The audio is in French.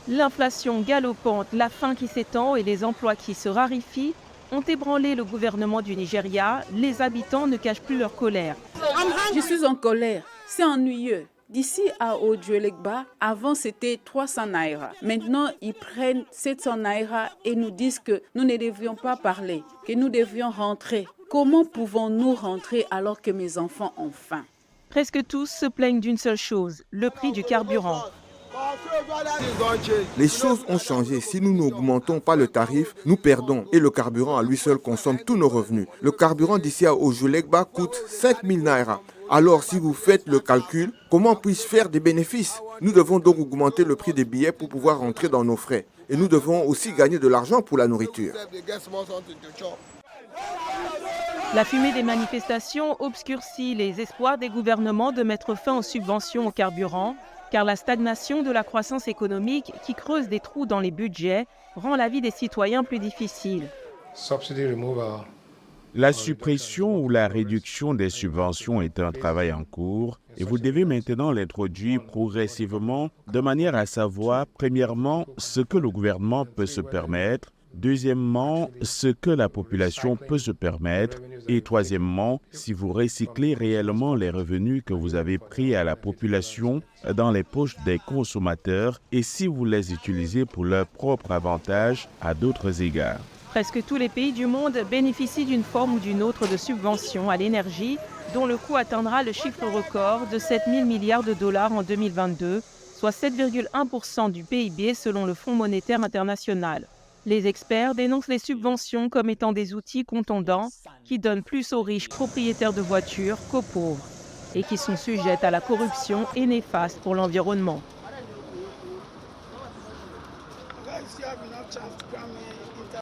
L'inflation galopante, la faim qui s'étend et les emplois qui se raréfient ont ébranlé le gouvernement du Nigeria. Les habitants ne cachent plus leur colère. Je suis en colère. C'est ennuyeux. D'ici à Ojuelegba, avant c'était 300 naira. Maintenant, ils prennent 700 naira et nous disent que nous ne devions pas parler, que nous devions rentrer. Comment pouvons-nous rentrer alors que mes enfants ont faim? Presque tous se plaignent d'une seule chose, le prix du carburant. Les choses ont changé. Si nous n'augmentons pas le tarif, nous perdons. Et le carburant à lui seul consomme tous nos revenus. Le carburant d'ici à Ojuelegba coûte 5000 naira. Alors si vous faites le calcul, comment puis-je faire des bénéfices? Nous devons donc augmenter le prix des billets pour pouvoir rentrer dans nos frais. Et nous devons aussi gagner de l'argent pour la nourriture. La fumée des manifestations obscurcit les espoirs des gouvernements de mettre fin aux subventions au carburant, car la stagnation de la croissance économique qui creuse des trous dans les budgets rend la vie des citoyens plus difficile. La suppression ou la réduction des subventions est un travail en cours et vous devez maintenant l'introduire progressivement de manière à savoir, premièrement, ce que le gouvernement peut se permettre, deuxièmement, ce que la population peut se permettre et troisièmement, si vous recyclez réellement les revenus que vous avez pris à la population dans les poches des consommateurs et si vous les utilisez pour leur propre avantage à d'autres égards. Presque tous les pays du monde bénéficient d'une forme ou d'une autre de subvention à l'énergie, dont le coût atteindra le chiffre record de 7 000 milliards de dollars en 2022, soit 7,1% du PIB selon le Fonds monétaire international. Les experts dénoncent les subventions comme étant des outils contondants qui donnent plus aux riches propriétaires de voitures qu'aux pauvres et qui sont sujettes à la corruption et néfastes pour l'environnement.